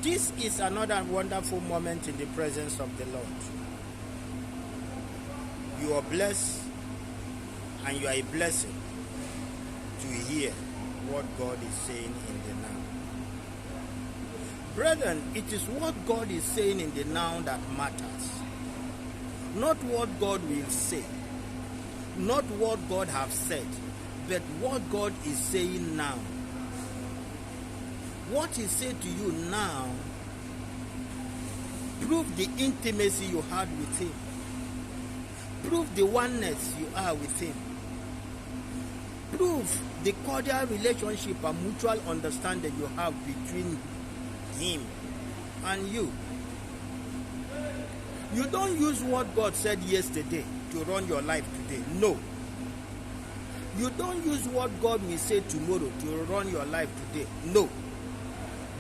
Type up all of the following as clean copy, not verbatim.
This is another wonderful moment in the presence of the Lord. You are blessed and you are a blessing to hear what God is saying in the now. Brethren, it is what God is saying in the now that matters. Not what God will say. Not what God has said. But what God is saying now. What he said to you now prove the intimacy you had with him. Prove the oneness you are with him. Prove the cordial relationship and mutual understanding you have between him and you. You don't use what God said yesterday to run your life today. No. You don't use what God will say tomorrow to run your life today. No.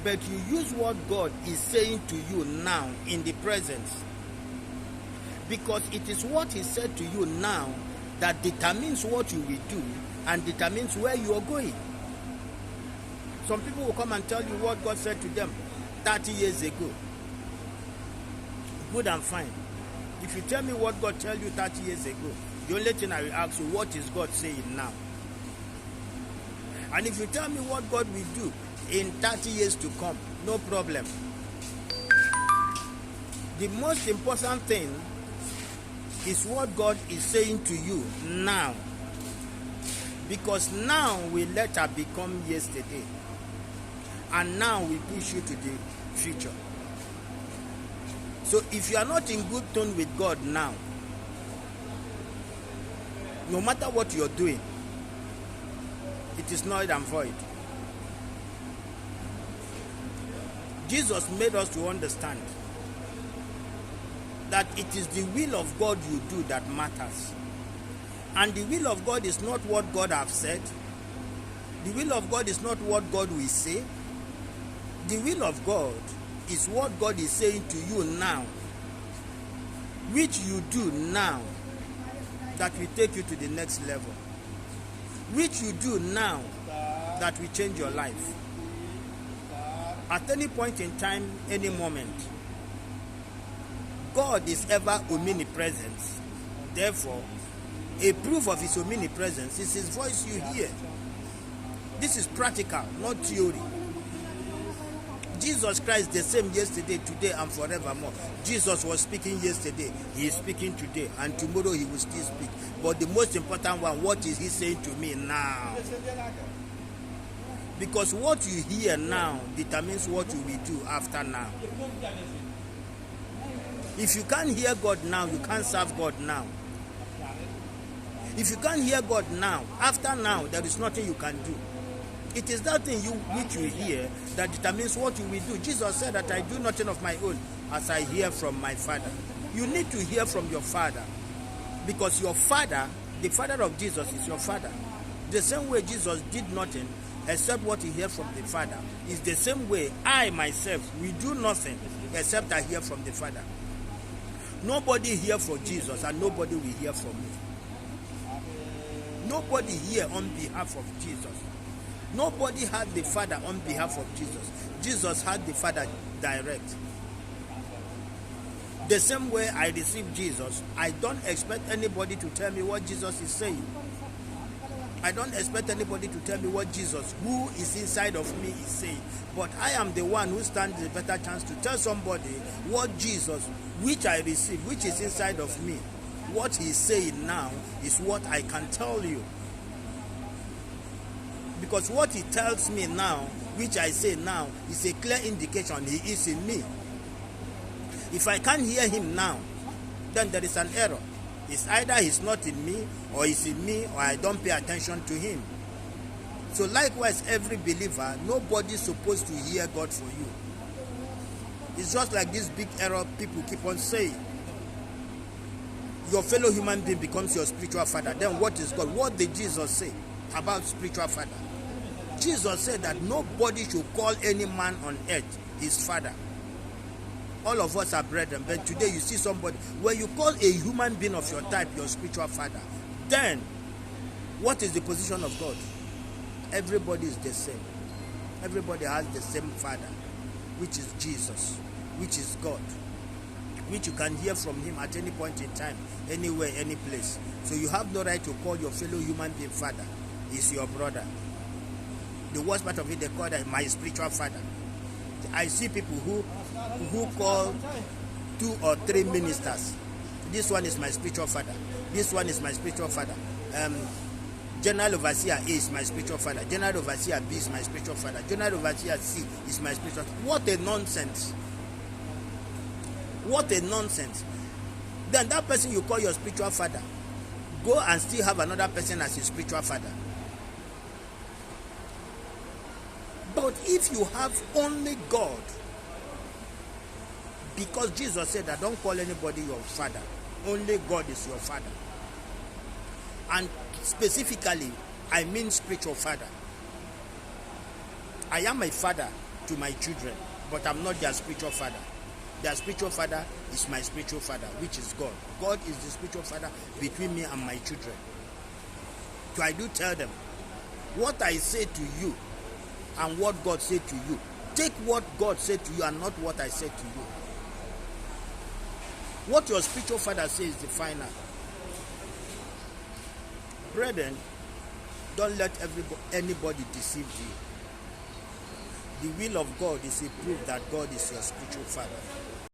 But you use what God is saying to you now in the present. Because it is what he said to you now that determines what you will do and determines where you are going. Some people will come and tell you what God said to them 30 years ago. Good and fine. If you tell me what God told you 30 years ago, the only thing I will ask you, what is God saying now? And if you tell me what God will do in 30 years to come, no problem. The most important thing is what God is saying to you now. Because now will later become yesterday. And now we push you to the future. So if you are not in good tone with God now, no matter what you are doing, it is null and void. Jesus made us to understand that it is the will of God you do that matters. And the will of God is not what God has said. The will of God is not what God will say. The will of God is what God is saying to you now, which you do now, that will take you to the next level, which you do now that will change your life. At any point in time, any moment, God is ever omnipresent. Therefore, a proof of his omnipresence is his voice you hear. This is practical, not theory. Jesus Christ the same yesterday, today, and forevermore. Jesus was speaking yesterday, he is speaking today, and tomorrow he will still speak. But the most important one, what is he saying to me now? Because what you hear now determines what you will do after now. If you can't hear God now, you can't serve God now. If you can't hear God now, after now, there is nothing you can do. It is that thing which you hear that determines what you will do. Jesus said that I do nothing of my own as I hear from my Father. You need to hear from your Father. Because your Father, the Father of Jesus, is your Father. The same way Jesus did nothing except what he heard from the Father, is the same way I myself will do nothing except I hear from the Father. Nobody hear from Jesus and nobody will hear from me. Nobody here on behalf of Jesus. Nobody had the Father on behalf of Jesus. Jesus had the Father direct. The same way I received Jesus, I don't expect anybody to tell me what Jesus is saying. I don't expect anybody to tell me what Jesus, who is inside of me, is saying. But I am the one who stands a better chance to tell somebody what Jesus, which I received, which is inside of me, what he is saying now is what I can tell you. Because what he tells me now, which I say now, is a clear indication he is in me. If I can't hear him now, then there is an error. It's either he's not in me, or he's in me, or I don't pay attention to him. So likewise, every believer, nobody's supposed to hear God for you. It's just like this big error people keep on saying. Your fellow human being becomes your spiritual father. Then what is God? What did Jesus say about spiritual father? Jesus said that nobody should call any man on earth his father. All of us are brethren, but today you see somebody, when you call a human being of your type your spiritual father, then what is the position of God? Everybody is the same. Everybody has the same father. which is Jesus, which is God, which you can hear from him at any point in time, anywhere, any place. So you have no right to call your fellow human being father. He's your brother. The worst part of it, they call that my spiritual father. I see people who call 2 or 3 ministers. This one is my spiritual father. This one is my spiritual father. General Overseer A is my spiritual father. General Overseer B is my spiritual father. General Overseer C is my spiritual father. What a nonsense. What a nonsense. Then that person you call your spiritual father, go and still have another person as your spiritual father. But if you have only God, because Jesus said that don't call anybody your father, only God is your father. And specifically, I mean spiritual father. I am a father to my children, but I'm not their spiritual father. Their spiritual father is my spiritual father, which is God. God is the spiritual father between me and my children. So I do tell them, what I say to you and what God said to you, take what God said to you and not what I said to you. What your spiritual father says is the final. Brethren, don't let anybody deceive you. The will of God is a proof that God is your spiritual father.